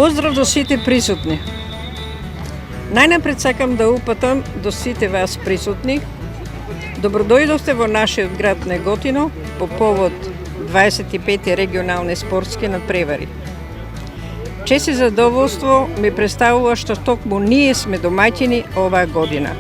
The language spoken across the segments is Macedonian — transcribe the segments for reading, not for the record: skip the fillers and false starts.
Поздрав до сите присутни. Најнапред сакам да упатам до сите вас присутни. Добродојдовте во нашиот град Неготино по повод 25 регионални спортски надпревари. Чест и задоволство ми представува што токму ние сме домаќини оваа година.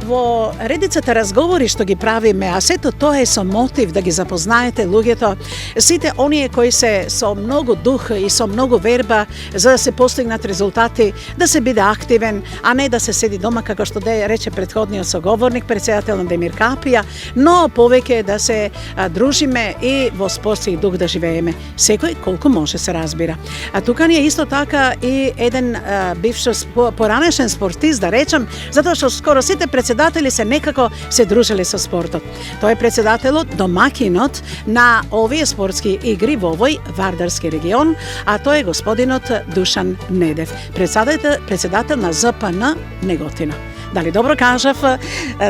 во редицата разговори што ги правиме, а сето тоа е со мотив да ги запознаете луѓето, сите оние кои се со многу дух и со многу верба за да се постигнат резултати, да се биде активен, а не да се седи дома како што рече претходниот соговорник, председател на Демир Капија, но повеќе да се дружиме и во спортски дух да живееме. Секој колку може се разбира. А тука ни е исто така и еден бивш поранешен спортист, да речам, затоа што скоро сите председатели се некако се дружеле со спортот. Тој е председателот, домакинот на овие спортски игри во овој Вардарски регион, а тој е господинот Душан Недев, председател на ЗПН Неготино. Дали добро кажав?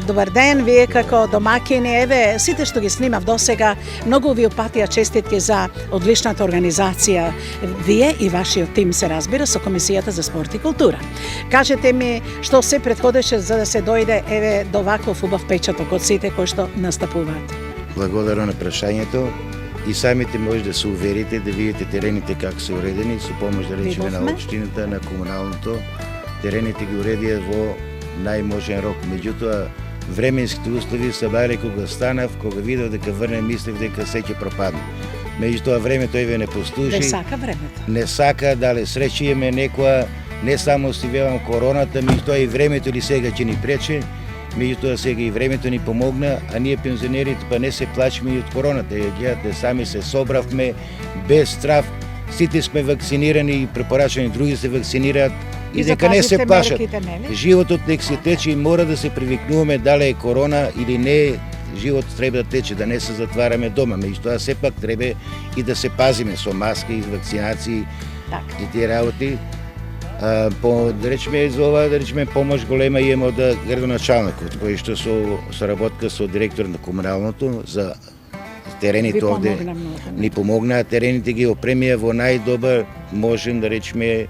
Добар ден, вие како домакини, еве, сите што ги снимав досега, многу ви упатија честитки за одличната организација. Вие и вашиот тим се разбира со Комисијата за спорт и култура. Кажете ми што се претходеше за да се дојде еве до ваков убав печаток од сите кои што настапуваат. Благодарам на прашањето. И самите може да се уверите, да видите терените како се уредени, со помош да речеме на општината, на комуналното. Терените ги уредија во најможен рок. Меѓутоа, временските услови се баре кога станав, кога видов дека врнем, мислев дека се ќе пропадне. Меѓутоа, времето еве не послужи. Не сака времето. Не сака, дале среќа имаме некоја, не само си велам короната, меѓутоа и времето ли сега ќе ни прече, меѓутоа сега и времето ни помогна, а ние пензионерите па не се плачеме и од короната. Гледате, сами се собравме без страв, сите сме вакцинирани и препорачани други се вакцинираат и дека не се плашат. Животот нек се тече и мора да се привикнуваме дали е корона или не, животот треба да тече, да не се затвараме дома. Меѓутоа сепак треба и да се пазиме со маски и вакцинации и тие работи. Да речеме за ова, да речеме помош голема имаме од градоначалникот, кој што со соработка со директор на комуналното за терените овде ни помогнаа, терените ги опремија во најдобар можен, да речеме,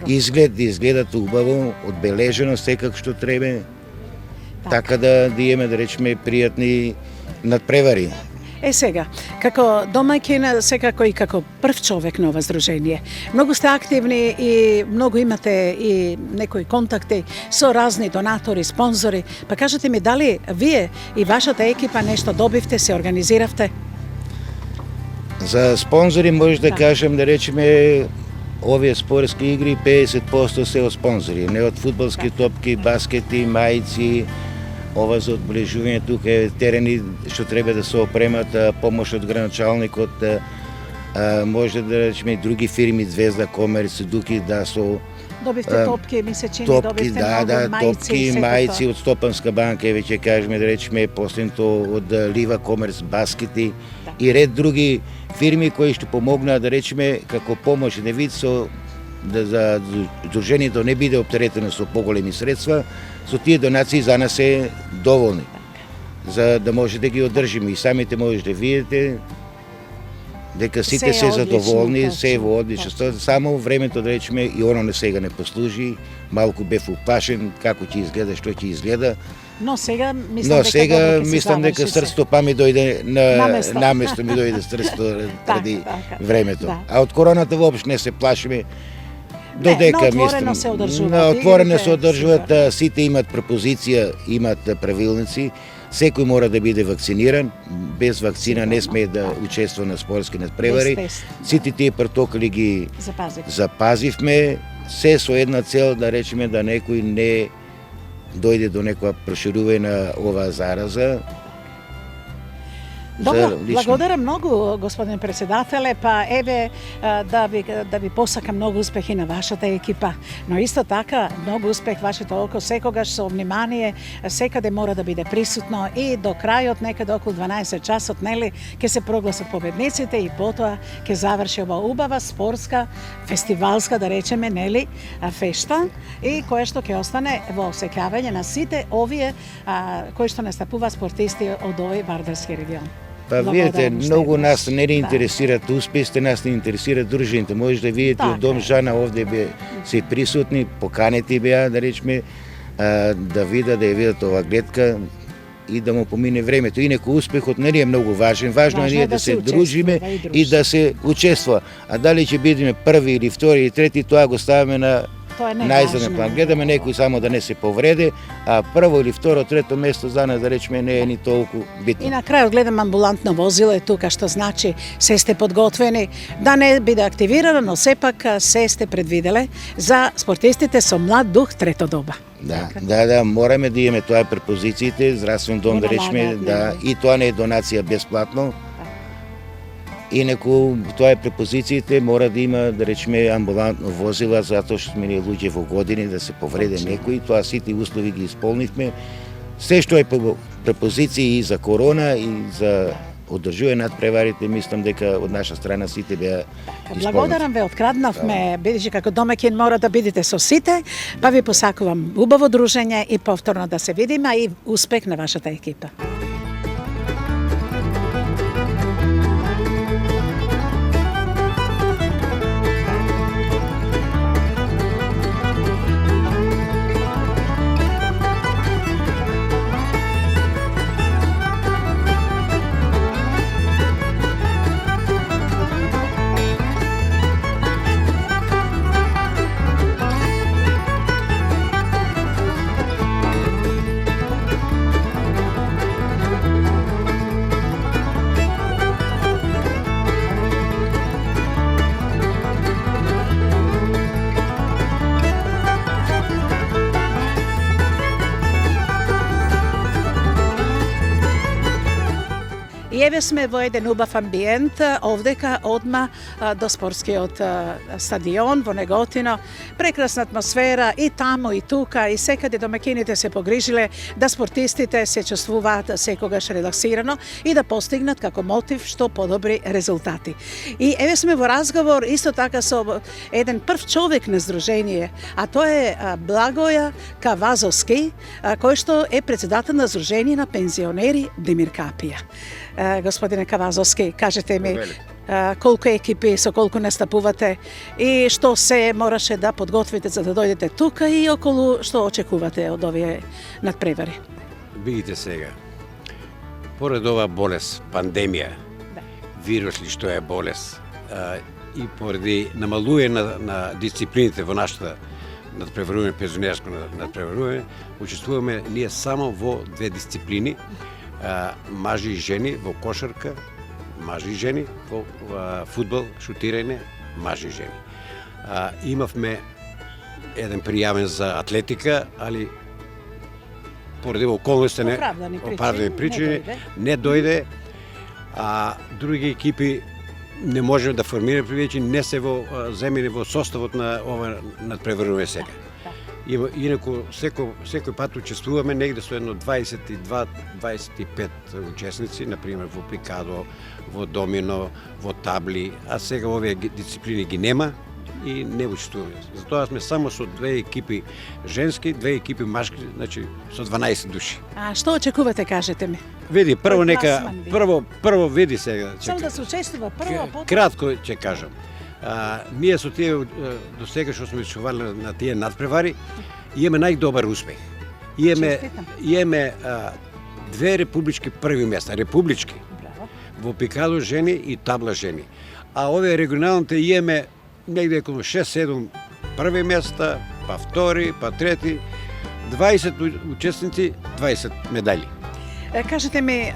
изглед, да изгледат убаво, одбележено секак што треба, така да имаме, да речеме, пријатни надпревари. Сега, како домаќин, секако и како прв човек на ова здружение, многу сте активни и многу имате и некои контакти со разни донатори, спонзори. Па кажете ми, дали вие и вашата екипа нешто добивте, се организиравте? За спонзори може да кажем, да речеме, овие спортски игри 50% се од спонзори, не од фудбалски топки, баскети, мајци. Ова за одближување тука е терени што треба да се опремат, помош од градоначалникот, може да речеме и други фирми, Звезда, Комерц, Дуки, да со добивте топки, ми се чини, добивте много мајци, топки, мајци од Стопанска банка, веќе кажеме, да речеме, последното од Лива, Комерц, баскети и ред други фирми кои што помогнаа, да речеме, како помош да вид со за здружението не биде оптеретено со поголеми средства, со тие донации за нас е доволни, за да може да ги одржиме. И самите може да видите дека сите се задоволни, се е во одлично. Само времето, да речеме, и оно не сега не послужи, малку бев уплашен како ќе изгледа, што ќе изгледа. Но сега мислам дека срцето па ми дојде на место, ми дојде срцето ради времето. А од короната воопшто не се плашиме. Додека отворено се одржуваат. Отворено се одржуваат, сите имат пропозиција, имат правилници, секој мора да биде вакциниран, без вакцина не сме да учества на спортски надпревари. Сите тие протоколи ги запазивме, се со една цел, да речеме, да некој не дојде до некоја проширување на оваа зараза. Добро, благодарам многу, господин председателе, па еве да ви посакам многу успехи на вашата екипа, но исто така многу успех вашето око секогаш со внимание, секаде мора да биде присутно и до крајот некаде околу 12 часот, нели, ќе се прогласат победниците и потоа ќе заврши ова убава спортска, фестивалска, да речеме, нели, фешта и која што ќе остане во осеќавање на сите овие кои што настапува спортисти од овој Вардарски регион. Па видите, многу нас не интересираат успесите, нас не интересираат дружините. Може да видите од Дом Жана овде се присутни, поканети беа, да речеме, да видат ова гледка и да му помине времето. Инаку успехот не е многу важен. Важно е ние да се дружиме и да се учества. А дали ќе бидеме први или втори или трети, тоа го ставаме на Тоа е најзаден најважно. план. Гледаме некој само да не се повреде, а прво или второ, трето место за нас, да речеме, не е ни толку И битно. на крајот гледам амбулантно возило е тука, што значи се сте подготвени да не биде активирано, но сепак се сте предвиделе за спортистите со млад дух трето доба. Да, мораме да имаме тоа препозициите, здравствен дом, да речеме, налагаат, да, и тоа не е донација бесплатно. Инаку тоа е препозициите, мора да има, да речеме, амбулантно возила, затоа што сме ние луѓе во години да се повреде некој, тоа сите услови ги исполнивме. Се што е по препозиции и за корона и за одржување над преварите, мислам дека од наша страна сите беа исполнити. Благодарам ве, откраднавме, бидејќи како домаќин мора да бидете со сите, па ви посакувам убаво дружење и повторно да се видиме и успех на вашата екипа. И еве сме во еден убав амбиент, овдека одма до спортскиот стадион во Неготино. Прекрасна атмосфера и таму и тука и секаде домакините се погрижиле да спортистите се чувствуваат секогаш релаксирано и да постигнат како мотив што подобри резултати. И еве сме во разговор исто така со еден прв човек на здружение, а тоа е Благоја Кавазовски, кој што е председател на Здружение на пензионери Димир Капија. Господине Кавазовски, кажете ми колку екипи, со колку настапувате и што се мораше да подготвите за да дојдете тука и околу што очекувате од овие надпревари? Видите сега, поред ова болест, пандемија, вирус ли што е болест, и поради намалување на дисциплините во нашата надпреварување, пензионерско надпреварување, учествуваме ние само во две дисциплини, мажи и жени во кошарка, мажи и жени во фудбал, шутирање, мажи и жени. Имавме еден пријавен за атлетика, али поради околности оправдани причини не дојде, а други екипи не можеме да формираме привеќе, не се земени во составот на ова надпреварување сега. Инаку секој пат учествуваме негде со едно 22-25 учесници, например во пикадо, во домино, во табли, а сега овие дисциплини ги нема и не учествуваме. Затоа сме само со две екипи женски, две екипи машки, значи со 12 души. А што очекувате, кажете ми? Види, прво нека прво види сега. Само да се учествува прво, потоа. Кратко ќе кажам. Ние со тие до сега што сме учествувале на тие надпревари, имаме најдобар успех. Имаме две републички први места, републички. Браво. Во пикадо жени и табла жени. А овие регионалните имаме негде околу 6-7 први места, па втори, па трети, 20 учесници, 20 медали. Кажете ми,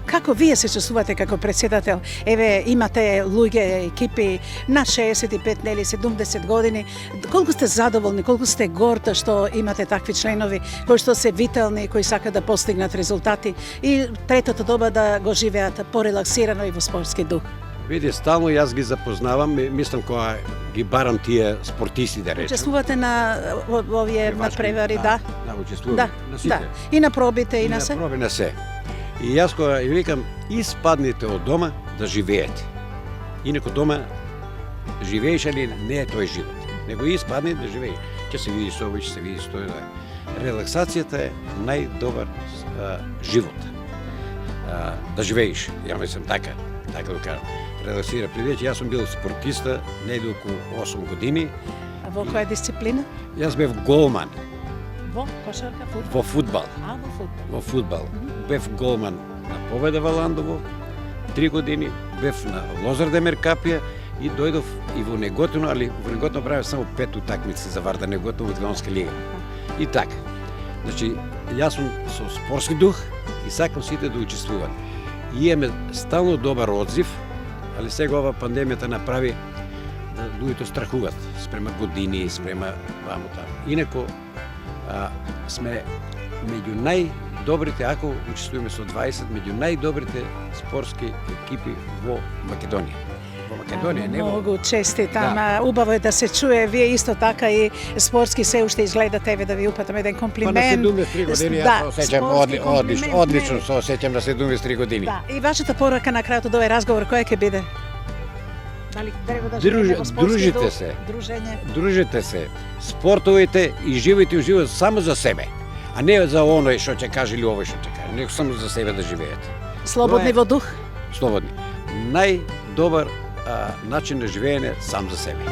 како вие се чувствувате како председател? Еве, имате луѓе, екипи на 65, нели 70 години. Колку сте задоволни, колку сте горд што имате такви членови кои што се витални, кои сакаат да постигнат резултати и третото доба да го живеат порелаксирано и во спортски дух? Види, стално јас ги запознавам, мислам кога ги барам тие спортисти, да речем. Учествувате на овие надпревари, да? Да, учествуваме на сите. Да. И на пробите, и на се? И на проби, на се. И јас кога ја викам, испаднете од дома да живеете. Инако дома живееш, али не е тој живот. Него испадне да живееш. Ќе се види со овој, ќе се види со тој. Релаксацијата е најдобар живот. Да живееш, ја мислам така да кажам. Релаксира. Придејќи, јас сум бил спортиста негде околу 8 години. А во која дисциплина? Јас бев голман. Во кошарка, фудбал? Во фудбал. А, во фудбал. Во фудбал. Бев голман на Победа во Ландово 3 години, бев на Лозар Демир Капија И дојдов и во Неготино, али во Неготино правев само 5 утакмици за Вардар Неготино во Македонска лига. И така. Значи, јас сум со спортски дух и сакам сите да учествуваат. И имаме стално добар одзив, али сега ова пандемијата направи да луѓето страхуваат спрема години, спрема вамо таму. Инако сме меѓу најдобрите, ако учествуваме со 20, меѓу најдобрите спортски екипи во Македонија. Во Македонија, не во... Многу честитам. Да. Убаво е да се чуе. Вие исто така и спортски се уште изгледате, еве да ви упатам еден комплимент. Па на 73 години јас се осеќам спортски комплимент, одлично се осеќам на 73 години. Да, и вашата порака на крајот од овој разговор која ќе биде? Дали треба да живееме во спортски Дружите дух, се. дружење? Дружите се, спортувате и живеете уживот само за себе, а не за оној што ќе каже или овој што ќе каже, него само за себе да живеете. Слободни во дух? Слободни. Најдобар начин на живеење сам за себе.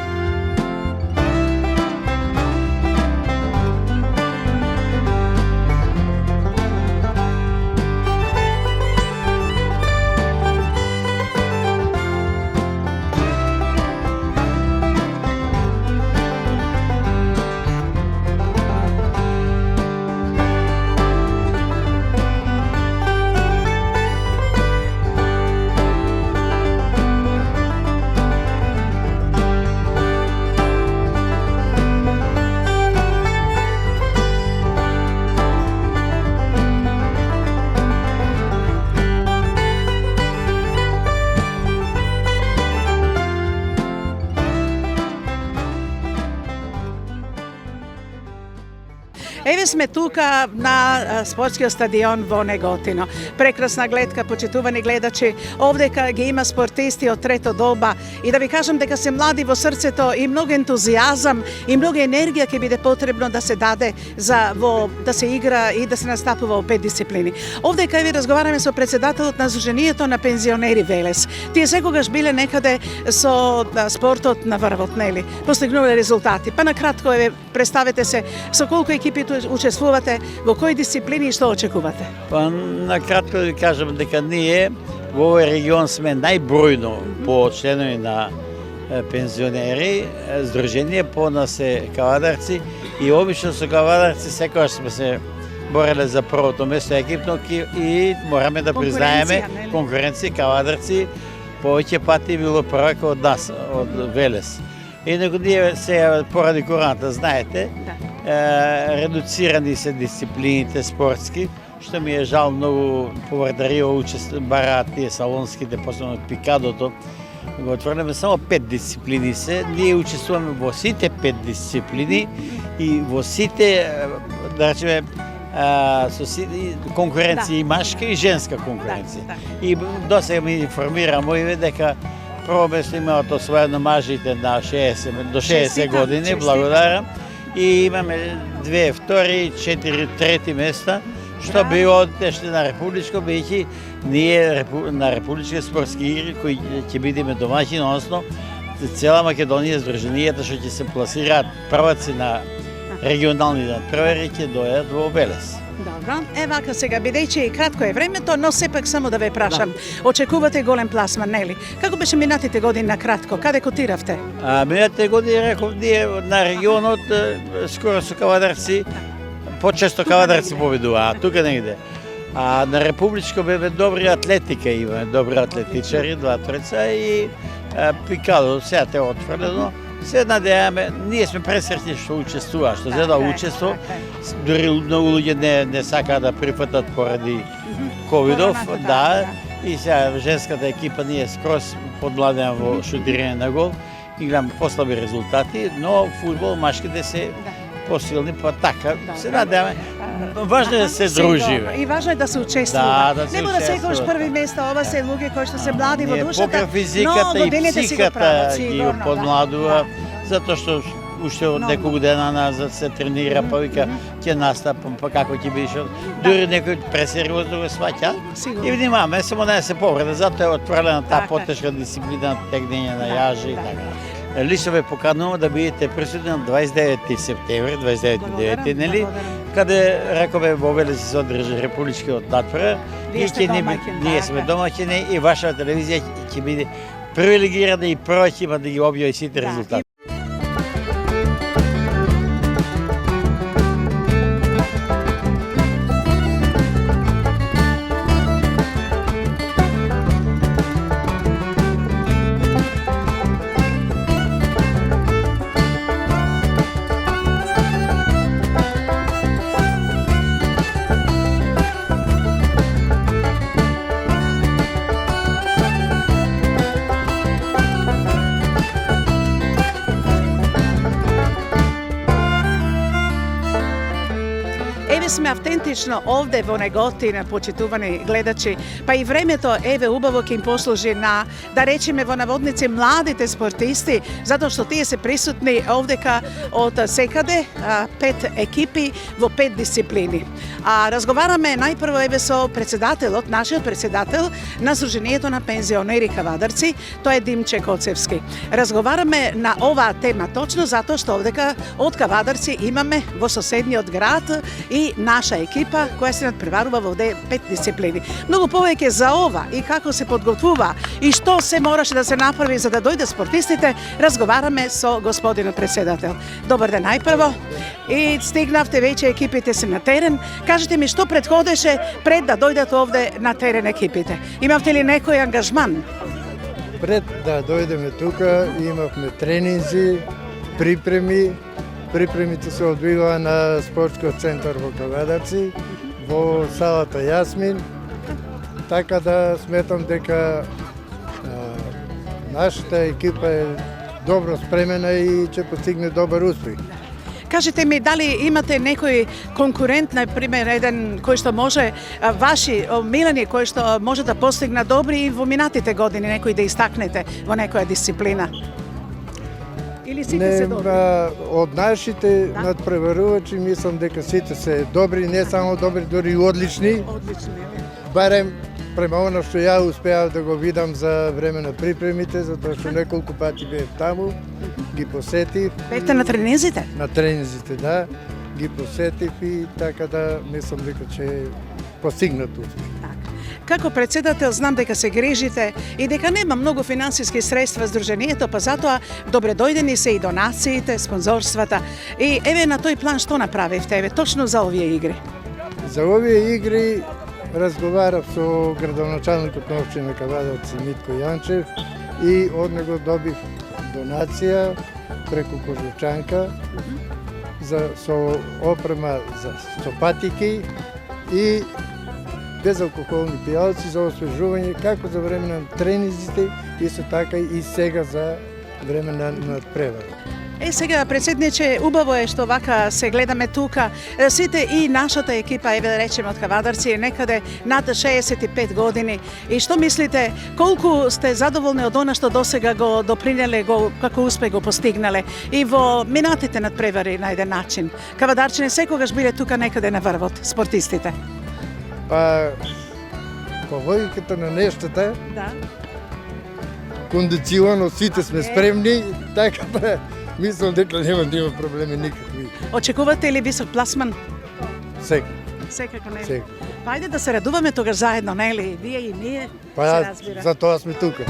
Еве сме тука на спортскиот стадион во Неготино. Прекрасна гледка, почитувани гледачи. Овдека ги има спортисти од трето доба и да ви кажам дека се млади во срцето и многу ентузијазам и многу енергија ќе биде потребно да се даде за да се игра и да се настапува во 5 дисциплини. Овдека ви разговараме со претседателот на Сдруженијето на пензионери Велес. Тие секогаш биле некаде со спортот на врвот, нели? Постигнувале резултати. Па на кратко еве представете се со колку екипи учествувате, во кои дисциплини и што очекувате? Па накратко да ви кажам дека ние во овој регион сме најбројно по членови на пензионери, Сдружение по нас е кавадарци и обично со кавадарци секогаш сме се бореле за првото место екипно и мораме да признаеме конкуренција кавадарци повеќе пати било првак од нас, од Велес. Инаку ние сега поради короната, знаете, редуцирани се дисциплините спортски, што ми е жал многу повардарио бараат тие салонските, посебно пикадото. Го отвориме само 5 дисциплини се, ние учествуваме во сите 5 дисциплини и во сите, да речеме, со конкуренција и машка и женска конкуренција. И досега ми информира моје дека прво место имаат освоено мажите на 60 до 60 години, благодарам. И имаме 2 втори, 4 трети места, што би одешли на републичко, бидејќи ние на републички спортски игри кои ќе бидеме домаќини, односно цела Македонија, Сдруженијата што ќе се пласираат прваци на регионални надпревари ќе дојдат во Велес. Добро. Вака сега, бидејќи кратко е времето, но сепак само да ве прашам. Очекувате голем пласман, нели? Како беше минатите години на кратко? Каде котиравте? Минатите години реков ние на регионот скоро со кавадарци, почесто кавадарци победува, а тука негде. А на републичко беве добри атлетика имаме, добри атлетичари, 2-3 и пикадо, сега те отфрлено. Се надејаме, ние сме пресреќни што учествува, што за да учество, дури многу луѓе не сакаат да прифатат поради ковидов, да, и сега женската екипа ние скроз подмладена во шутирање на гол и гледам послаби резултати, но фудбал машките се посилни, па така, се надејаме. Важно е да се дружиме. И важно е да се учествува. Да се не да секогаш први место, ова се луѓе кои што се млади во душата, покрај физиката и психиката ги подмладува, затоа што уште од неколку дена назад се тренира, па вика ќе настапам, па како ќе бидеш. Дури некој пресериозно го сваќа. И внимаваме, само не се повреда, затоа е отворена таа потешка дисциплина, тегнење на јажи и така. Лично ве поканувам да бидете присутни на 29 септември, 29 нели, каде рекове во Велес се одржи републичкиот надпревар. Ние сме домаќини и ваша телевизија ќе биде привилегирани и проќе има да ги објави сите резултати. Сме автентично овде во Неготина, почитувани гледачи, па и времето еве убаво ќе им послужи на, да речеме во наводници, младите спортисти, затоа што тие се присутни овдека од секаде, 5 екипи во 5 дисциплини. Разговараме најпрво еве со председателот, нашиот председател на Сдруженијето на пензионери кавадарци, тоа е Димче Коцевски. Разговараме на оваа тема точно затоа што овдека од кавадарци имаме во соседниот град и наша екипа која се надпреварува во 5 дисциплини. Многу повеќе за ова и како се подготвува и што се мораше да се направи за да дојдат спортистите, разговараме со господинот председател. Добар ден најпрво. И стигнавте веќе, екипите се на терен. Кажете ми што предходеше пред да дојдат овде на терен екипите? Имавте ли некој ангажман? Пред да дојдеме тука имавме тренинзи, припреми. Припремите се одвиваа на спортскиот центар во Кавадарци, во салата Јасмин, така да сметам дека нашата екипа е добро спремена и ќе постигне добар успех. Кажете ми, дали имате некој конкурент, например, еден кој што може, ваши омилени, кој што може да постигна добри и во минатите години, некој да истакнете во некоја дисциплина? Или сите се добри? Од нашите надпреварувачи мислам дека сите се добри, не само добри, дори и одлични. Барем према оно што ја успеав да го видам за време на припремите, затоа што неколку пати бев таму, ги посетив. Бевте на тренинзите? На тренинзите, да. Ги посетив и така да мислам дека ќе постигнат успех. Како председател знам дека се грижите и дека нема многу финансиски средства Сдруженијето, па затоа добре дојдени се и донациите, спонзорствата. И еве на тој план што направивте еве точно за овие игри? За овие игри разговарав со градоначалникот на општина Кавадарци Митко Јанчев и од него добив донација преку Кожучанка со опрема за стопатики и безалкохолни пијалци за освежување како за време на тренинзите, исто така и сега за време на надпревара. Сега, председниче, убаво е што вака се гледаме тука. Сите и нашата екипа, еве да речеме од Кавадарци, е некаде над 65 години. И што мислите, колку сте задоволни од она што досега го допринеле, како успех го постигнале и во минатите надпревари на еден начин? Кавадарчани секогаш биле тука некаде на врвот, спортистите. Па, по логиката на нештата, кондиционно сите сме спремни, така да мислам дека нема да има проблеми никакви. Очекувате ли висок пласман? Секако, нели? Па ајде да се радуваме тогаш заедно, нели? Вие и ние, се разбира. За тоа сме тука.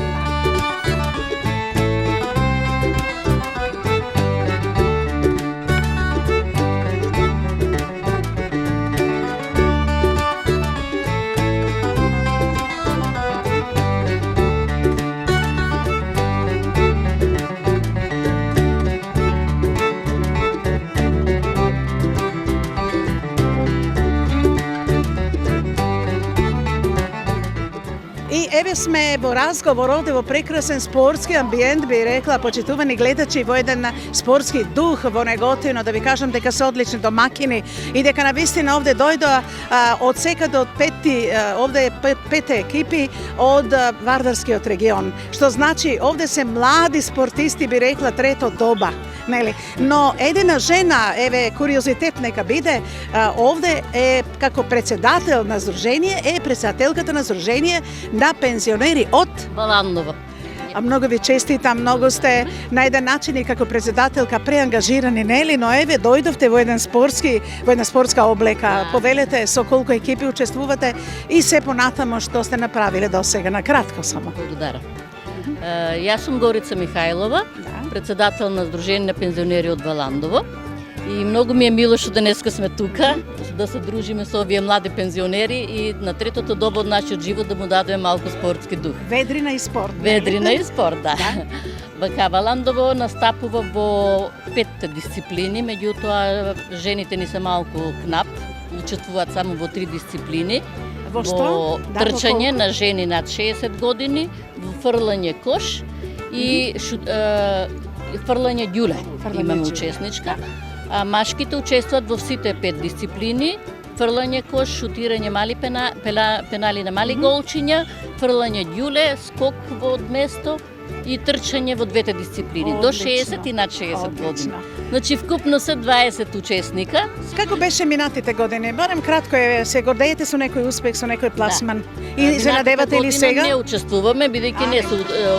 Еве сме во разговор овде во прекрасен спортски амбиент, би рекла, почитувани гледачи, во еден спортски дух во Неготино, да ви кажам дека се одлични домакини и дека навистина овде дојдоа од секаде од овде е 5 екипи од Вардарскиот регион, што значи овде се млади спортисти, би рекла, трето доба. Нели? Но едина жена, еве куриозитет нека биде, овде е како председател на Сдружение, е председателката на Сдружение на пензионери од Баланова. Многу ви честитам, многу сте на еден начин и како председателка преангажирани, нели, но еве дојдовте во една спортска облека, повелете со колку екипи учествувате и се понатамо што сте направиле до сега, на кратко само. Благодарам. Јас сум Горица Михајлова, председател на Сдружение на пензионери од Валандово. И многу ми е мило што денеска сме тука, да се дружиме со овие млади пензионери и на третото доба од нашиот живот да му дадеме малку спортски дух. Ведрина и спорт. Ведрина и спорт, да. Вака, Валандово настапува во 5 дисциплини, меѓутоа жените ни се малку кнап, учествуваат само во 3 дисциплини. Во што? Во трчање на жени над 60 години, во фрлање кош и фрлање ѓуле. Имаме учесничка. А машките учествуваат во сите 5 дисциплини: фрлање кош, шутирање мали пенали на мали голчиња, фрлање ѓуле, скок во одместо и трчање во двете дисциплини, до 60 и над 60 години. Значи вкупно се 20 учесника. Како беше минатите години? Барем кратко се гордеете со некој успех, со некој пласман? И се надевате ли сега? Не учествуваме, бидејќи не се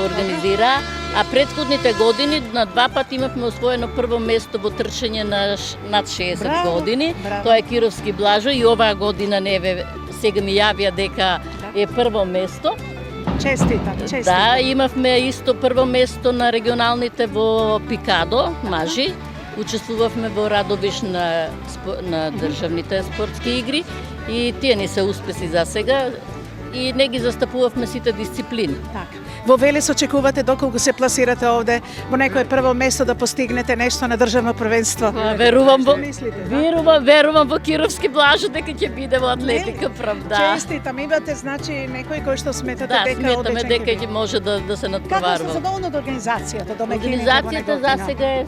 организира, а предходните години на 2 пати имавме освоено прво место во трчање на над 60 години. Тоа е Кировски Блажо и оваа година сега ми јавија дека е прво место. Честитам. Да, имавме исто прво место на регионалните во Пикадо, мажи. Учествувавме во Радовиш на државните спортски игри и тие ни се успеси за сега и не ги застапувавме сите дисциплини. Така. Во Велес очекувате доколку се пласирате овде во некое прво место да постигнете нешто на државно првенство? Верувам во Кировски Блажо дека ќе биде во атлетика, правда. Честитам, имате значи некој кој што сметате дека сметаме дека ќе може да се надпреварува. Како се задоволни од организацијата? Организацијата за сега е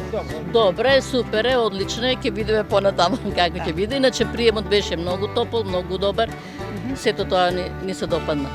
добра, супер е, одлична е, ќе видиме понатаму како ќе биде. Иначе приемот беше многу топол, многу добар. Сето тоа ни се допадна.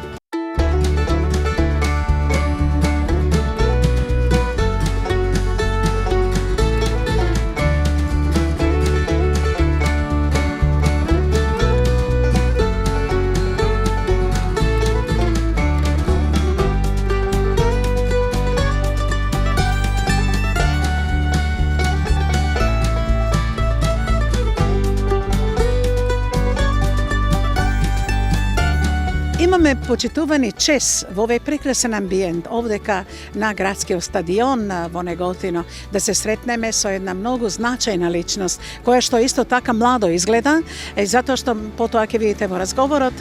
Имаме почитувани чест во овој прекрасен амбиент овдека на градскиот стадион во Неготино да се сретнеме со една многу значајна личност која што исто така младо изгледа и затоа што потоа ќе видите во разговорот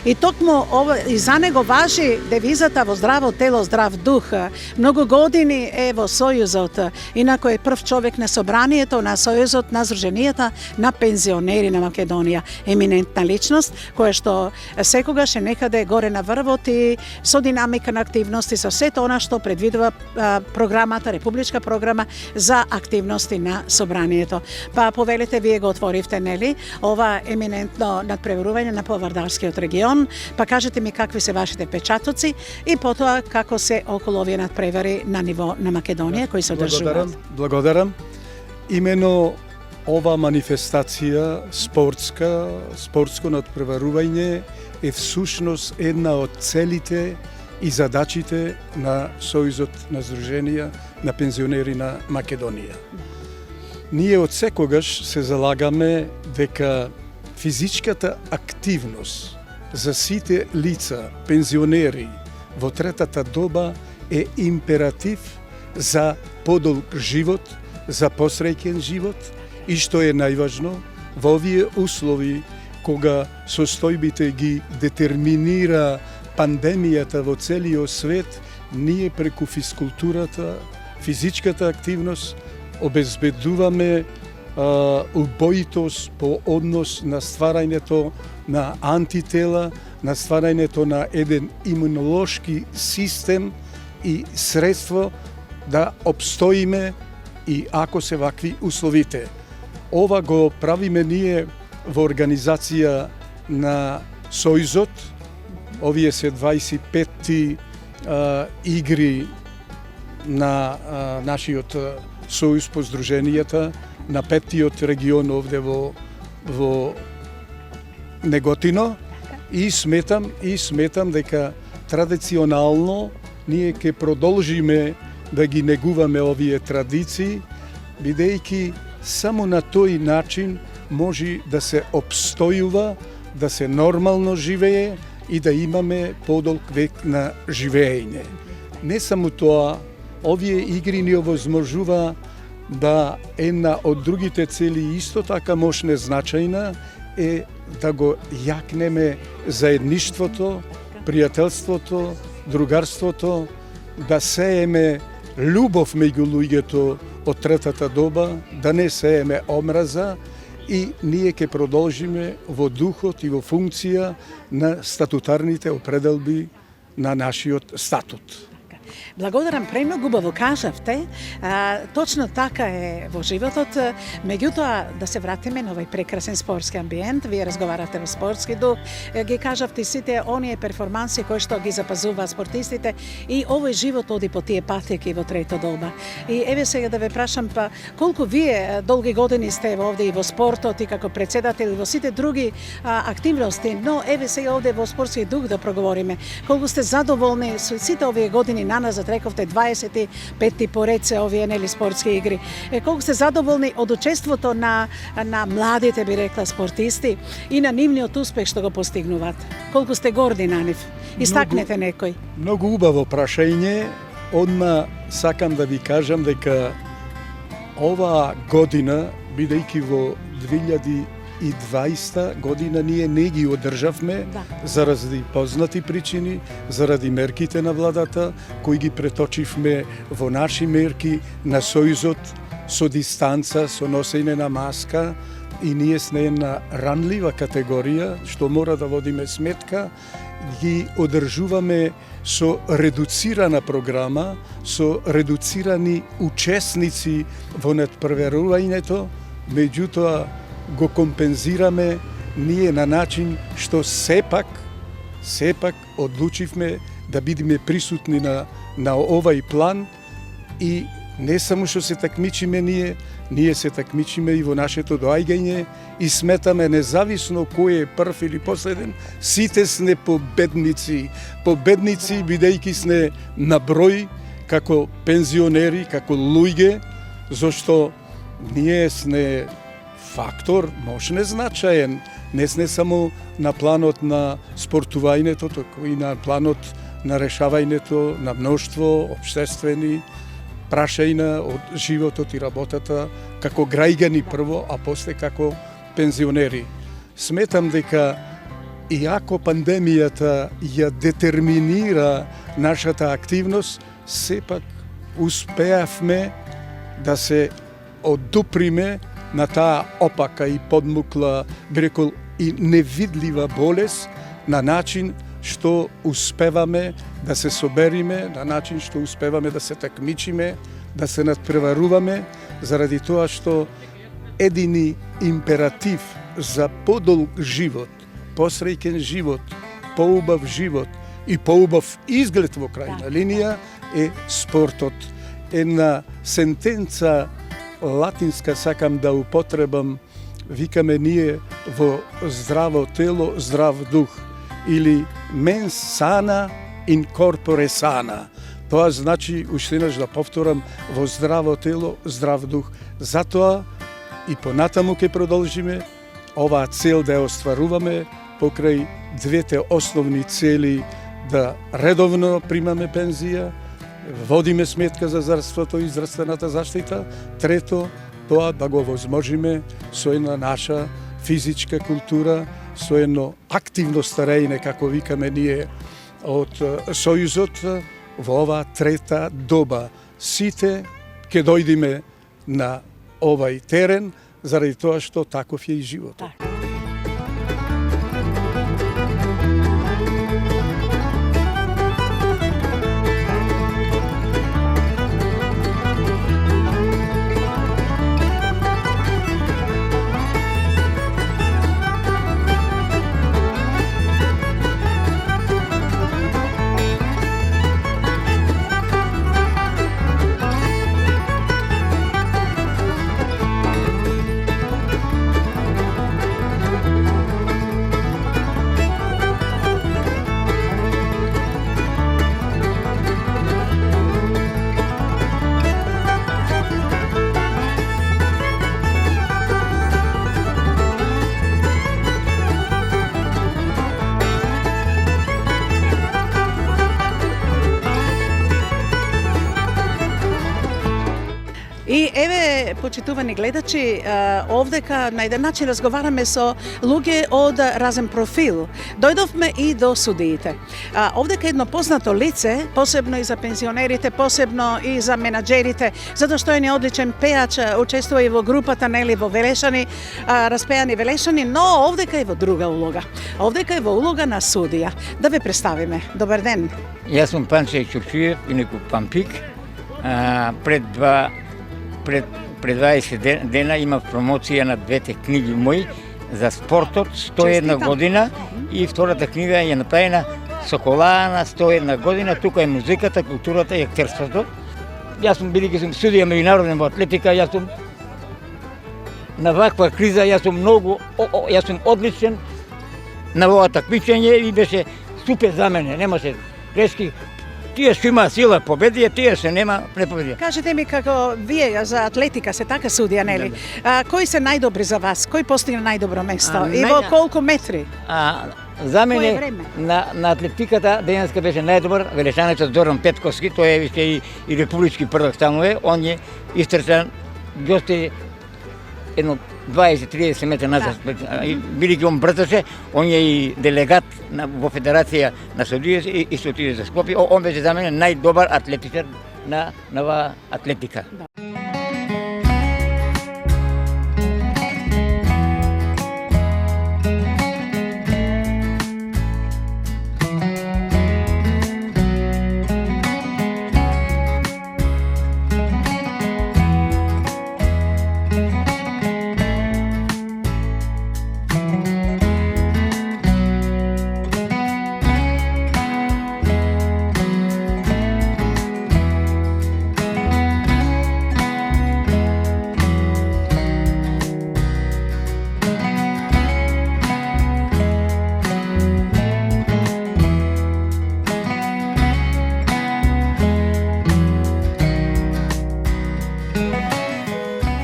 и токму и за него важи девизата во здраво тело, здрав дух. Многу години е во Сојузот, инако е прв човек на собранието на Сојузот на Сдруженијата на пензионери на Македонија. Еминентна личност која што секогаш е некаде горе на врвот и со динамика на активности, со сето она што предвидува програмата, републичка програма за активности на собранието. Па повелите, вие го отворивте, нели, ова еминентно надпреварување на Повардарскиот регион, па кажете ми какви се вашите печатоци и потоа како се околу овие надпревари на ниво на Македонија кои се одржуваат. Благодарам. Имено ова манифестација спортско надпреварување е всушност една од целите и задачите на Сојузот на Сдруженија на пензионери на Македонија. Ние од секогаш се залагаме дека физичката активност за сите лица, пензионери во третата доба е императив за подолг живот, за посреќен живот и што е најважно, во овие услови кога состојбите ги детерминира пандемијата во целиот свет, ние преку физкултурата, физичката активност, обезбедуваме убоитост по однос на стварањето на антитела, на стварањето на еден имунолошки систем и средство да обстоиме и ако се вакви условите. Ова го правиме ние во организација на Сојузот. Овие се 25 игри на нашиот Сојуз по Сдруженијата, на 5-тиот регион овде во Неготино и сметам дека традиционално ние ќе продолжиме да ги негуваме овие традиции, бидејќи само на тој начин може да се обстојува, да се нормално живее и да имаме подолг век на живеење. не само тоа, овие игри ни овозможува да една од другите цели исто така мощна значајна е да го јакнеме заедништвото, пријателството, другарството, да сееме љубов меѓу луѓето од третата доба, да не сееме омраза и ние ќе продолжиме во духот и во функција на статутарните определби на нашиот статут. Благодарам, премногу убаво кажавте. Точно така е во животот. Меѓутоа, да се вратиме на овој прекрасен спортски амбиент. Вие разговарате во спортски дух. Ги кажавте сите оние перформанси кои што ги запазуваат спортистите и овој живот оди по тие патеки во трета доба. И еве сега да ве прашам, па колку вие долги години сте овде и во спортот и како председател и во сите други активности, но еве сега овде во спортски дух да проговориме. Колку сте задоволни со сите овие години назад, рековте 25 поред се овие нели спортски игри. Колку сте задоволни од учеството на младите, би рекла, спортисти и на нивниот успех што го постигнуваат? Колку сте горди на нив? Истакнете некој. Многу убаво прашање. Одма сакам да ви кажам дека оваа година, бидејќи во 2020 година ние не ги одржавме заради познати причини, заради мерките на владата, кои ги преточивме во наши мерки на сојузот со дистанца, со носење на маска и ние сме една ранлива категорија, што мора да водиме сметка, ги одржуваме со редуцирана програма, со редуцирани учесници во надпреварувањето, меѓутоа го компензираме ние на начин што сепак одлучивме да бидеме присутни на овај план и не само што се такмичиме ние се такмичиме и во нашето доаѓање и сметаме независно кој е прв или последен, сите сме победници. Победници бидејќи сме на број како пензионери, како луѓе, зашто ние сме фактор мощно значаен, не сме само на планот на спортувањето, туку и на планот на решавањето на мноштво обштествени прашања од животот и работата како граѓани прво, а после како пензионери. Сметам дека иако пандемијата ја детерминира нашата активност, сепак успеавме да се одуприме на таа опака и подмукла, би рекол, и невидлива болест, на начин што успеваме да се собериме, на начин што успеваме да се такмичиме, да се надпреваруваме, заради тоа што едини императив за подолг живот, посреќен живот, поубав живот и поубав изглед во крајна линија е спортот. Една сентенца латинска сакам да употребам, викаме ние во здраво тело, здрав дух, или mens sana in corpore sana. Тоа значи, уште еднаш да повторам, во здраво тело, здрав дух. Затоа и понатаму ќе продолжиме оваа цел да ја остваруваме покрај двете основни цели, да редовно примаме пензија, водиме сметка за здравството и здравствената заштита. Трето, тоа да го возможиме со една наша физичка култура, со едно активно старење, како викаме ние од Сојузот, во оваа трета доба. Сите ќе дојдеме на овај терен, заради тоа што таков е и животот. почитувани гледачи, овдека на еден начин разговараме со луѓе од разен профил. Дојдовме и до судиите. Овдека едно познато лице, посебно и за пензионерите, посебно и за менаџерите, затоа што е не одличен пеач, учествува и во групата, нели, во Велешани, распеани Велешани, но овдека е во друга улога. Овдека е во улога на судија. Да ве представиме. Добар ден. Јас сум Панче Чурчиев, инаку Пампик. Пред 20 дена имав промоција на двете книги мои за спортот, 101 година, и втората книга е направена Сокола на 101 година, тука е музиката, културата и актерството. Јас сум, бидејќи сум судија меѓународен во атлетика, јас сум на ваква криза, јас сум одличен на ова такмичење и беше супер за мене, немаше грешки. Тие што има сила победија, тие што нема не победија. Кажете ми, како вие за атлетика се така судија, нели? Кои се најдобри за вас? Кој постигна најдобро место? И во колку метри? За мене на атлетиката денеска беше најдобар велешанецот Зоран Петковски, тој е више и републички првак станува, он е истрчан гости едно 20-30 метра назад. Бидејќи он брзаше, он е и делегат во Федерација на судиите и се отиде за Скопје. Он беше за мене најдобар атлетичар на нова атлетика.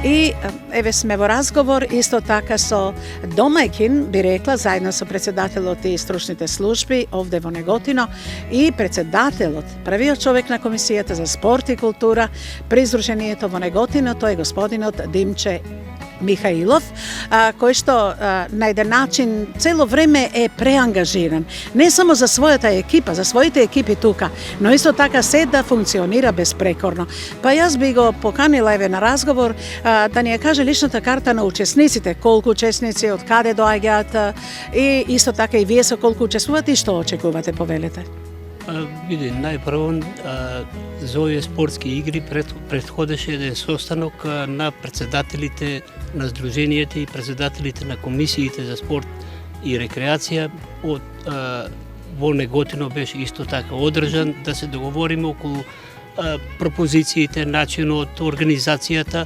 И еве сме во разговор исто така со домајкин, би рекла, заедно со председателот и стручните служби овде во Неготино и председателот, првиот човек на Комисијата за спорт и култура при Издруженијето во Неготино, тој е господинот Димче Михаилов, кој што на еден начин цело време е преангажиран, не само за својата екипа, за своите екипи тука, но исто така се да функционира безпрекорно. Па јас би го поканила еве на разговор да ни ја каже личната карта на учесниците, колку учесници, од каде доаѓаат и исто така и вие со колку учествувате и што очекувате, повелете. Види, најпрво за овие спортски игри предходеше еден состанок на председателите на Сдруженијата и председателите на комисиите за спорт и рекреација во Неготино беше исто така одржан да се договориме околу пропозициите, начинот, организацијата.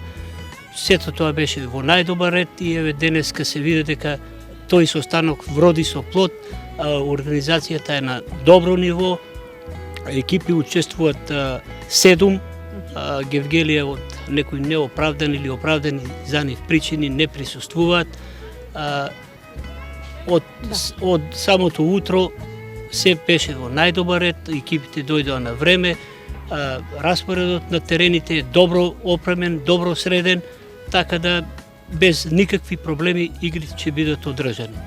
Сето тоа беше во најдобар ред и еве денеска се види дека тој состанок вроди со плод. Организацијата е на добро ниво, екипи учествуваат 7, Гевгелија од некои неоправдани или оправдани за нив причини не присуствуваат. Од самото утро се беше во најдобар ред, екипите дојдоа на време, распоредот на терените е добро опремен, добро среден, така да без никакви проблеми игрите ќе бидат одржани.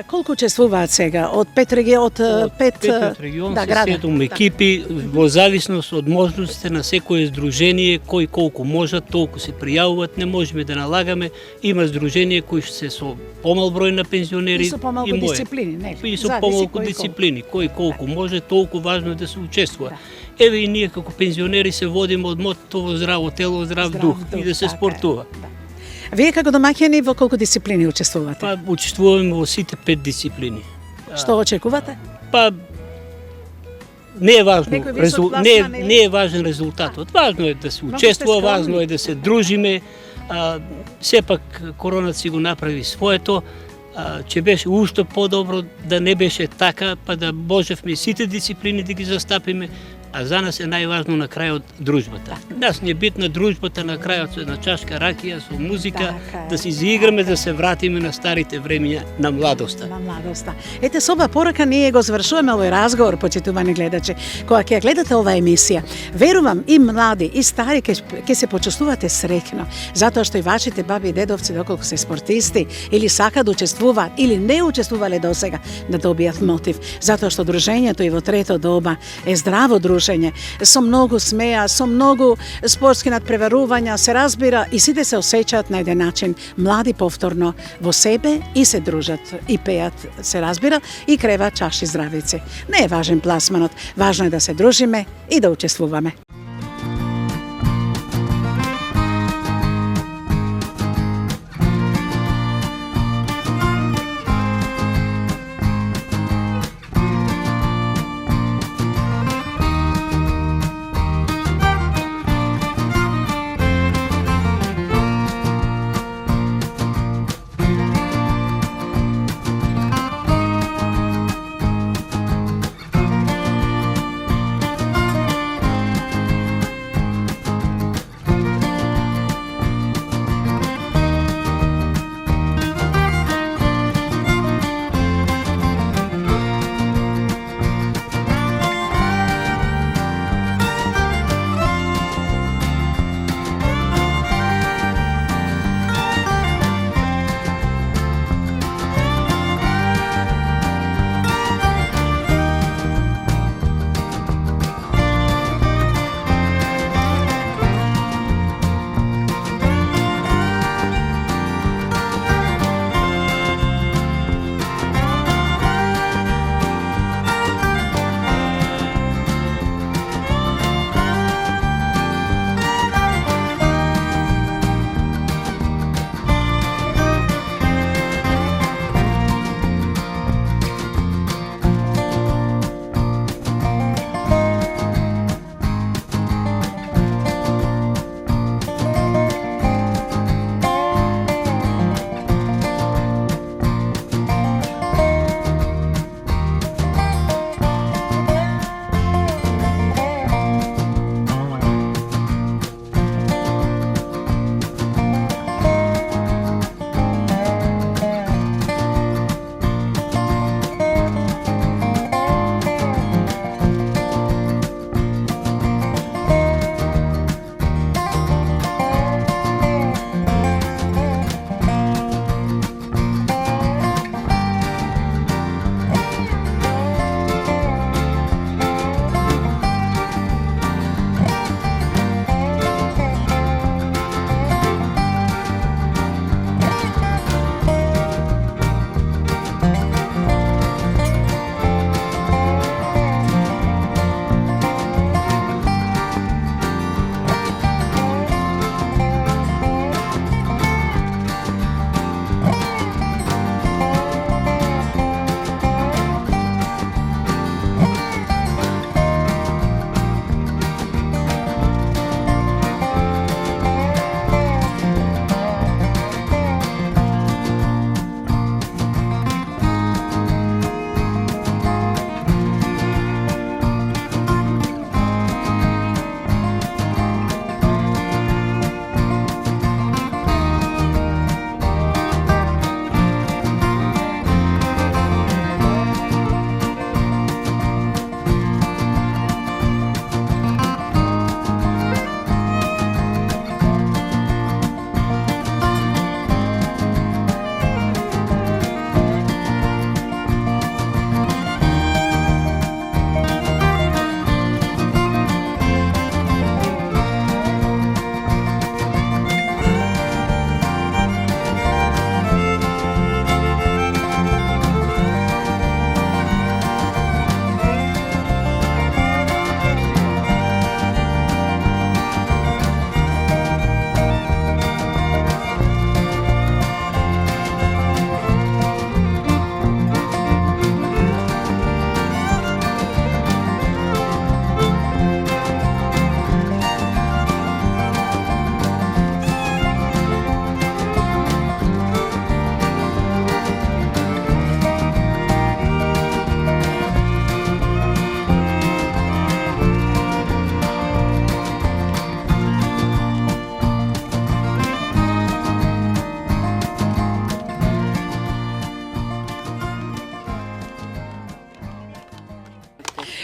Колку учествуваат сега? Од 5 регион се 7 екипи, во зависност од можностите на секое здружение, кој колку можат, толку се пријавуваат, не можеме да налагаме. Има здружение кои се со помал број на пензионери и со помалку дисциплини, нели? И со помалку дисциплини, кој колку може, толку важно е да се учествува. Еве и ние како пензионери се водиме од мотото во здраво тело, здрав дух и да се спортува. Вие како домаќини во колку дисциплини учествувате? Па учествуваме во сите 5 дисциплини. Што очекувате? Па не е важно, не е важен резултатот. Важно е да се учествува, важно е да се дружиме. Сепак короната си го направи своето. Че беше уште подобро да не беше така, па да можевме сите дисциплини да ги застапиме. а за нас е најважно на крајот дружбата. Нас не е битна дружбата на крајот на чашка ракија со музика, Така е. да се изиграме, да се вратиме на старите времења на младоста. На младоста. Ете, со ова порака ние го завршуваме овој разговор, почитувани гледачи. Кога ќе ја гледате оваа емисија, верувам и млади и стари ќе се почувствувате среќно, затоа што и вашите баби и дедовци, доколку се спортисти или сака да учествуваат или не учествувале досега, да добијат мотив, затоа што дружењето и во трето доба е здраво дружење, со многу смеа, со многу спортски надпреварувања, се разбира и сите се осеќаат на еден начин млади повторно во себе и се дружат и пеат, се разбира, и креваат чаши здравици. Не е важен пласманот, важно е да се дружиме и да учествуваме.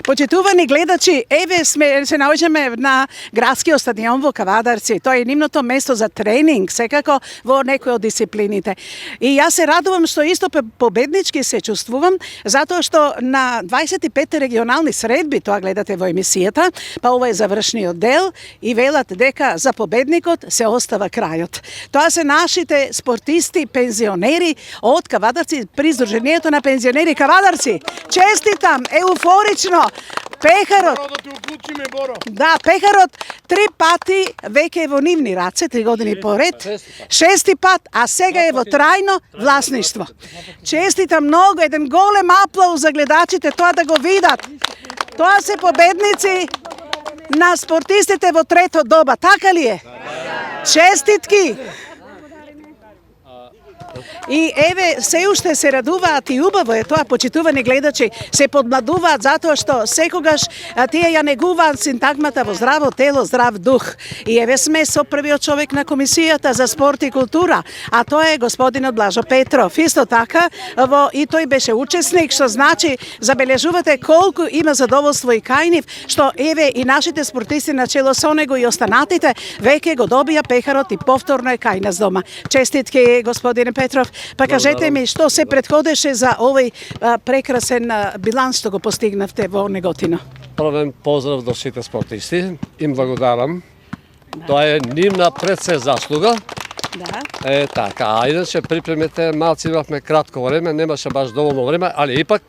Почитувани гледачи, еве се наоѓаме на градскиот стадион во Кавадарци. Тоа е нивното место за тренинг, секако во некои од дисциплините. И јас се радувам што исто победнички се чувствувам, затоа што на 25 регионални средби, тоа гледате во емисијата, па ова е завршниот дел и велат дека за победникот се остава крајот. Тоа се нашите спортисти, пензионери од Кавадарци при Сдруженијето на пензионери Кавадарци. Честитам, еуфорично. Пехарот. Да, пехарот 3 пати веќе е во нивни раце, 3 години поред. 6 пат, а сега е во трајно власништво. Честитам многу, еден голем аплауз за гледачите тоа да го видат. Тоа се победници на спортистите во трето доба, така ли е? Честитки! И еве, се уште се радуваат и убаво е тоа, почитувани гледачи, се подмладуваат затоа што секогаш тие ја негуваат синтагмата во здраво тело, здрав дух. И еве сме со првиот човек на Комисијата за спорт и култура, а тоа е господинот Блажо Петров. Исто така, и тој беше учесник, што значи, забележувате колку има задоволство и кај нив, што еве и нашите спортисти на чело со него и останатите веќе го добија пехарот и повторно е кај нас дома. Честитки, господине Петров. Па кажете ми, што се претходеше за овој прекрасен биланс што го постигнавте во Неготино? Првен поздрав до сите спортисти, им благодарам. Тоа е нивна пред се заслуга. Да. Е така, а иначе припремите, малци имавме кратко време, немаше баш доволно време, али ипак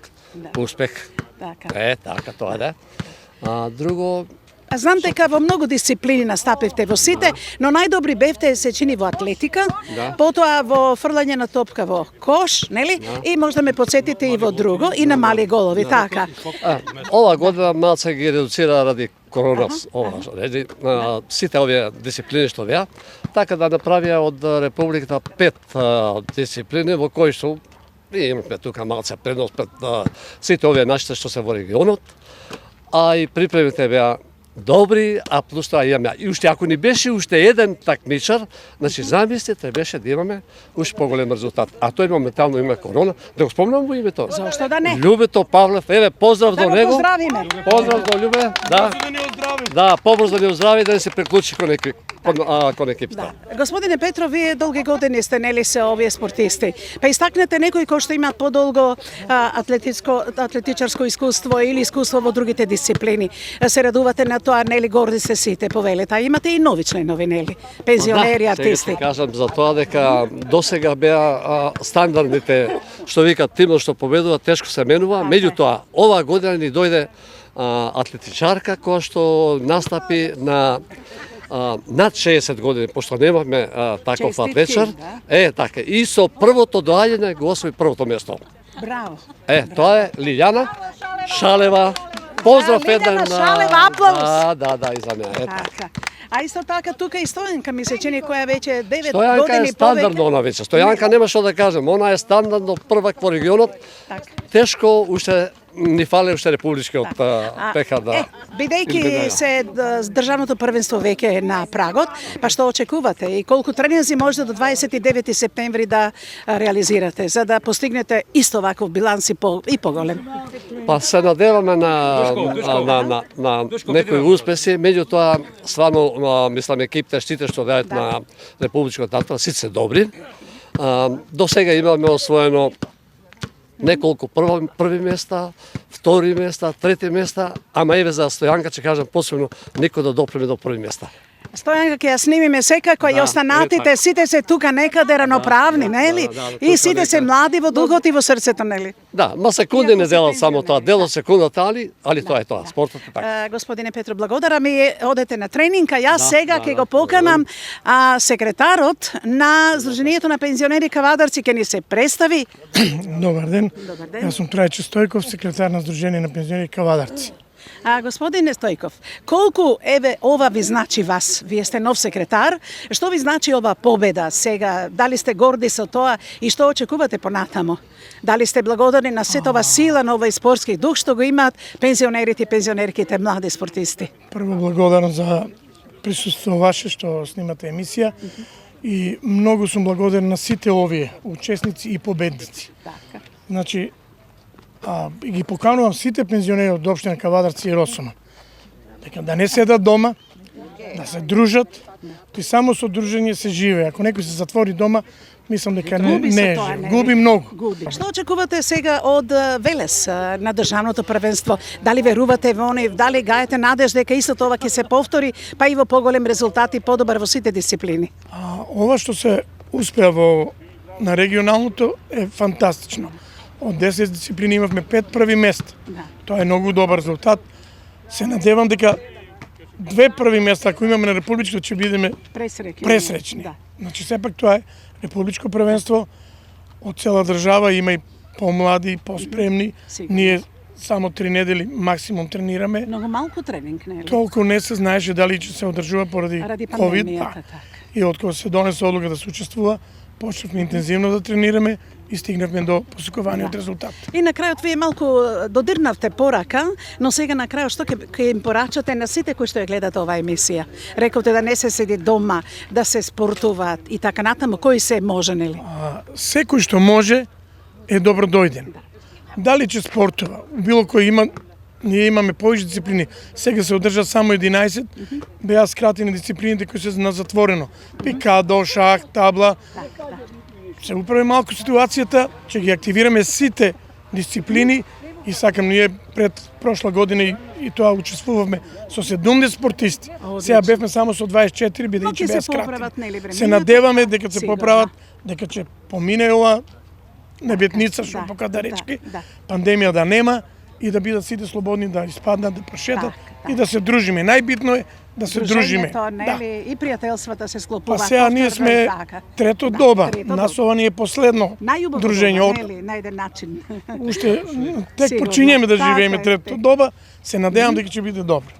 успех. Така. Е така, тоа да. А друго, Знам дека во многу дисциплини настапивте во сите, но најдобри бевте се чини во атлетика, потоа во фрлање на топка во кош, нели? И може да ме подсетите и во друго, и на мали голови, така. ова година малце ги редуцира ради корона, сите овие дисциплини што беа, така да направија од Републиката 5 дисциплини во кои што имаме тука малце предност пред сите овие нашите што се во регионот, а и припремите беа добри, а плюс тоа имаме. И уште ако ни беше уште еден такмичар, значи замислите беше да имаме уште поголем резултат. А тој моментално има корона. Да го спомнам во името. Зошто да не? Љубето Павлев, еве поздрав до него. Да го поздравиме. Поздрав до Љубе, да. Да, побрзо да ни оздрави да не се приклучи кон екипата. Да. Господине Петров, вие долги години сте нели се овие спортисти. Па истакнете некои кои што имаат подолго атлетичарско искуство или искуство во другите дисциплини. Се радувате на тоа, нели горди се сите повелета. Имате и нови членови, нели? Пензионери, артисти. Сега кажам за тоа дека досега беа стандардните што викаат тимот што победува тешко се менува, меѓутоа ова година ни дојде атлетичарка која што настапи на над 60 години, пошто немавме таков атлетичар. Е, така. И со првото доаѓање го освои првото место. Браво. Тоа е Лилјана Шалева. Поздрав еден на Шалева, аплауз. Да, и за неа. Така. А исто така тука и Стојанка ми се чини која веќе 9 Стојанка години е стандардно она веќе. Стојанка нема што да кажем, она е стандардно првак во регионот. Тешко уште ни фале уште републичкиот пеха да. Бидејќи се државното првенство веќе е на прагот, па што очекувате и колку тренинзи може до 29 септември да реализирате за да постигнете исто ваков биланс и поголем? Па се надеваме на некои успеси, меѓутоа стварно мислам екипите штите што дајат на републичкот татва сите се добри. До сега имаме освоено неколку први места, втори места, трети места, ама еве за Стојанка ќе кажам посебно никој да допреме до први места. Стојанка ќе ја снимиме секако и останатите, сите се тука некаде раноправни, нели? И сите се млади во духот и во срцето, нели? Да, ма секунди не делат само тоа, делот секундата, али тоа е тоа, спортот е така. Господине Петро, благодарам ми одете на тренинг, а јас сега ќе го поканам секретарот на Сдруженијето на пензионери Кавадарци ќе ни се представи. Добар ден. Јас сум Трајчо Стојков, секретар на Сдруженијето на пензионери Кавадарци. Господине Стојков, колку еве ова ви значи вас? Вие сте нов секретар. Што ви значи ова победа сега? Дали сте горди со тоа и што очекувате понатамо? Дали сте благодарни на сета ова сила, на овој спортски дух што го имаат пензионерите и пензионерките, млади спортисти? Прво благодарам за присуство ваше што снимате емисија и многу сум благодарен на сите овие учесници и победници. Значи, И ги поканувам сите пензионери од општина Кавадарци и Росома дека да не седат дома, да се дружат, и само со дружење се живее. Ако некој се затвори дома, мислам дека не е жив. Губи многу. Што очекувате сега од Велес на државното првенство? Дали верувате во нив, дали гаете надеж дека исто тоа ќе се повтори, па и во поголем резултат и подобар во сите дисциплини? Ова што се успеа на регионалното е фантастично. Од 10 дисциплини имавме 5 први места. Тоа е многу добар резултат. Се надевам дека 2 први места, ако имаме на републичко, ќе бидеме пресречни. Значи, сепак тоа е републичко првенство од цела држава, има и помлади, и поспремни. Ние само 3 недели максимум тренираме. Многу малку тренинг, не е ли? Толку не се знаеше дали ќе се одржува поради COVID. И откога се донесе одлука да се учествува, почнавме интензивно да тренираме и стигнавме до посекуваниот резултат. И на крајот вие малку додирнавте порака, но сега на крајот што ќе им порачате на сите кои што ја гледат оваа емисија? Рековте да не се седи дома, да се спортуваат и така натаму, кои се може, нели? Секој што може е добро дојден. Дали ќе спортува, било кој има, ние имаме повеќе дисциплини. Сега се одржат само 11, беа скратени дисциплините кои се на затворено. Пикадо, шах, табла. Се управи малку ситуацијата, ќе ги активираме сите дисциплини и сакам ние пред прошла година и тоа учествувавме со 70 спортисти. Сега бевме само со 24, бидејќи беа скратени. Се надеваме дека се поправат, дека ќе помине ова небитница што покада речки, пандемија да нема и да бидат сите слободни да испаднат, да прошетат и да се дружиме. Најбитно е да се дружиме. И пријателствата се склопуваат. Па сега ние сме трето доба. Нас ова ни е последно дружење. На еден начин. Уште тек почињаме да живееме трето доба. Се надевам дека ќе биде добро.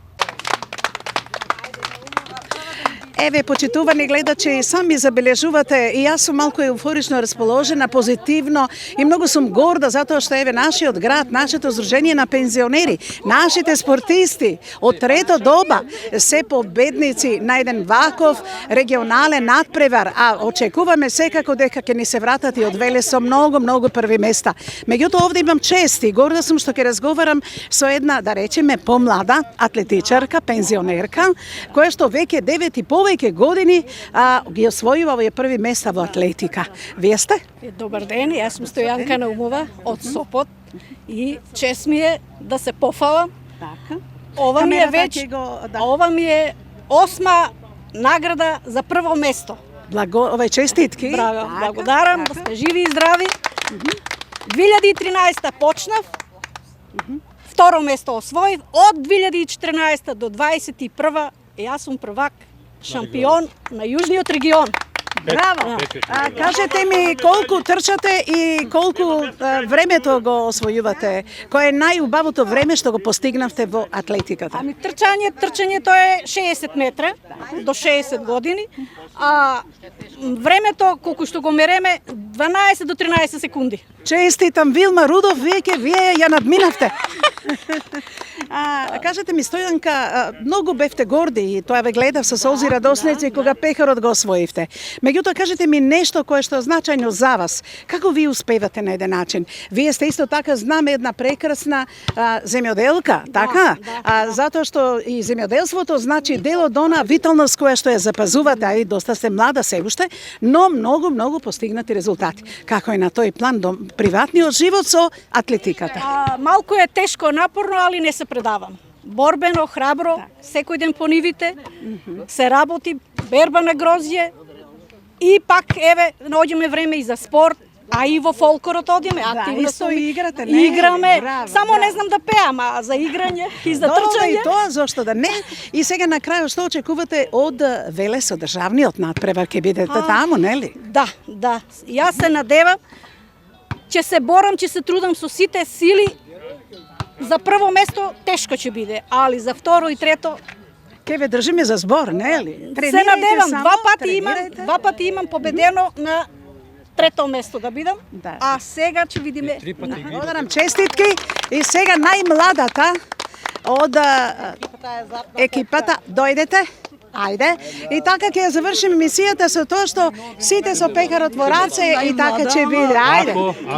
Еве, почитувани гледачи, сами забележувате и јас сум малку еуфорично расположена, позитивно и многу сум горда затоа што еве нашиот град, нашето здружение на пензионери, нашите спортисти од трето доба се победници на еден ваков регионален надпревар, а очекуваме секако дека ќе ни се вратат и од Велес со многу први места. Меѓутоа овде имам чест и горда сум што ќе разговарам со една, да речеме, помлада атлетичарка, пензионерка, која што веќе 9 и повеќе години ги освојува овие први места во атлетика. Вие сте? Добар ден, јас сум Стојанка Наумова од Сопот и чест ми е да се пофалам. Ова ми е 8 награда за прво место. Честитки. Браво, благодарам, да сте живи и здрави. 2013 почнав, второ место освоив, од 2014 до 2021 јас сум првак, шампион на Јужниот регион. Браво! Кажете ми колку трчате и колку времето го освојувате? Кој е најубавото време што го постигнавте во атлетиката? Трчањето е 60 метра до 60 години, а времето колку што го мереме 12 до 13 секунди. Честитам, Вилма Рудов, вие ја надминавте. Кажете ми, Стојанка, многу бевте горди и тоа ве гледав со солзи радосници кога пехарот го освоивте. Меѓутоа, кажете ми нешто кое што е значајно за вас. Како ви успевате на еден начин? Вие сте исто така, знаме, една прекрасна земјоделка, така? Затоа што и земјоделството значи дел од она виталност која што ја запазувате, а и доста сте млада се уште, но многу постигнати резултати. Како е на тој план до приватниот живот со атлетиката? Малку е тешко, напорно, али не се предавам. Борбено, храбро, секој ден по нивите, се работи, берба на грозје и пак, еве, наоѓаме време и за спорт, а и во фолклорот одиме, активно исто играте, не? Играме, само не знам да пеам, а за играње и за трчање. И тоа, зошто да не? И сега на крајот што очекувате од Велес, од државниот надпревар, ќе бидете таму, нели? Да. Јас се надевам, ќе се борам, ќе се трудам со сите сили. За прво место тешко ќе биде, али за второ и трето ќе ве држиме за збор, нели? Се надевам, два пати имам победено на трето место да бидам, а сега ќе видиме. Благодарам, честитки. И сега најмладата од екипата, дојдете. Ајде. И така ќе ја завршим емисијата со тоа што сите со пекарот во раце и така ќе биде. Ајде.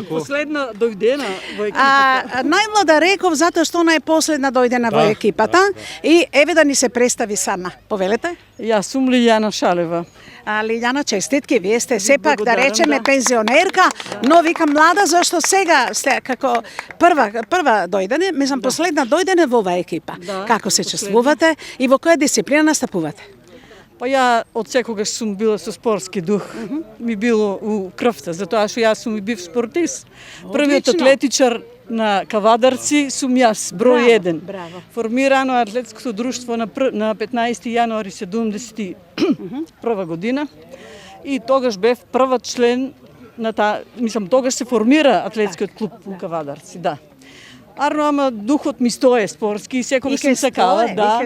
Последна дојдена во екипата. Најмлада реков затоа што она е последна дојдена во екипата и еве да ни се представи сама. Повелете? Јас сум Лиљана Шалева. Лиљана, честитки, вие сте сепак да речеме пензионерка, но викам млада зашто сега сте како прва дојдене, мислам последна дојдене во оваа екипа. Како се чувствувате и во која дисциплина настапувате? Па ја од секогаш сум била со спортски дух. Ми било у крвта, затоа што јас сум и бив спортист. Првиот атлетичар на Кавадарци сум јас, број 1. Формирано атлетското друштво на 15 јануари 71 година и тогаш бев првиот член на тогаш се формира атлетскиот клуб у Кавадарци, да. Арно, ама духот ми стое спортски и секогаш сум сакала, да.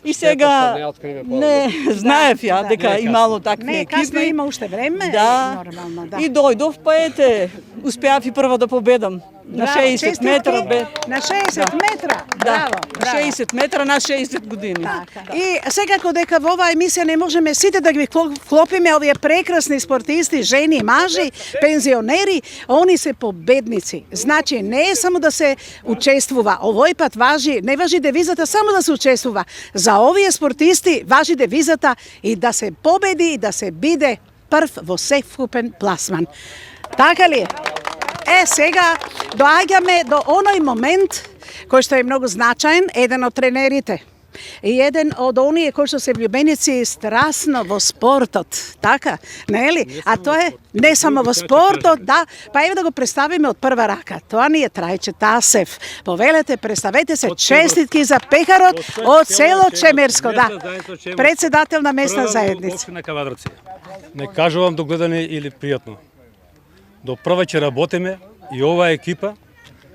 И сега не знаев ја дека имало такви екипи. Не, касно има уште време, нормално, да. И дојдов, па ете, успеав и прва да победам. На 60 метра бе. На 60 метра? Да, Браво. 60 метра на 60 години. И секако дека во оваа емисија не можеме сите да ги вклопиме овие прекрасни спортисти, жени, мажи, пензионери, они се победници. Значи не е само да се учествува, овој пат не важи девизата само да се учествува. За овие спортисти важи девизата и да се победи и да се биде прв во севкупен пласман. Така ли? Сега доаѓаме до оној момент кој што е многу значаен, еден од тренерите. И еден од оние кои што се влюбеници страсно во спортот, така, нели? А тоа е не само во спортот, да, па еве да го представиме од прва рака. Тоа ни е Трајче Тасев. Повелете, представете се, честитки за пекарот од село Чемерско, да. Председател на местна заедница. На Кавадарци. Не кажувам до гледане или пријатно. До прва ќе работиме и оваа екипа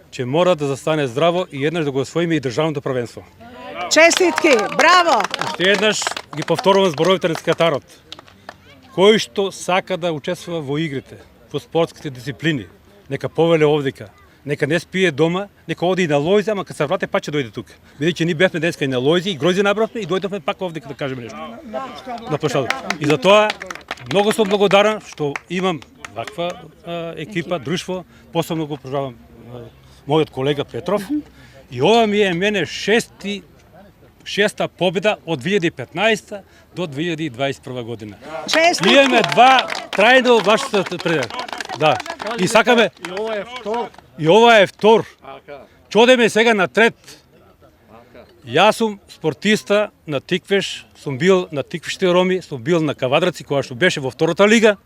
ќе мора да застане здраво и еднаш да го освоиме и државното првенство. Честитки, браво! Уште еднаш ги повторувам зборовите на секретарот. Кој што сака да учествува во игрите, во спортските дисциплини, нека повеле овдека. Нека не спие дома, нека оди и на Лојзе, ама кога се врати пак ќе дојде тука. Бидејќи ние бевме денеска и на Лојзе и грози набравме и дојдовме пак овдека да кажеме нешто. На площадот. И затоа многу сум благодарен што имам ваква екипа, друштво, посебно го прожавам мојот колега Петров. И ова ми е мене шеста победа од 2015 до 2021 година. Честитки! Имаме два трајно вашата преден. Да. И сакаме... И ова е втор. Чодеме сега на трет. Јас сум спортиста на Тиквеш, сум бил на Тиквеште Роми, сум бил на Кавадарци, која што беше во втората лига.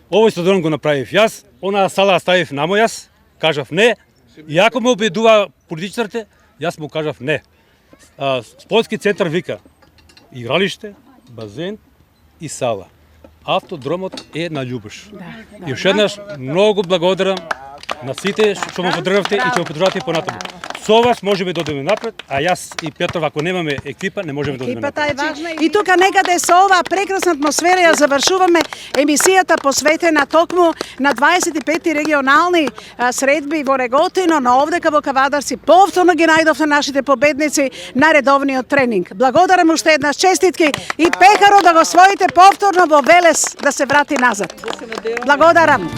Овој стадион го направив јас, онаа сала ставив намо јас, кажав не. И ако ме убедува политичарите, јас му кажав не. Спортски центар вика игралиште, базен и сала. Автодромот е на Љубош. И уште еднаш многу благодарам на сите што ме поддржавте и ќе ме поддржавате и понатаму. Со вас можеме да одиме напред, а јас и Петров, ако немаме екипа, не можеме да одиме напред. Екипата е важна и тука некаде со оваа прекрасна атмосфера ја завршуваме емисијата посветена токму на 25 регионални средби во Реготино, но овдека во Кавадарци повторно ги најдовте нашите победници на редовниот тренинг. Благодарам уште еднаш, честитки и пекарот да го освоите повторно во Велес да се врати назад. Благодарам.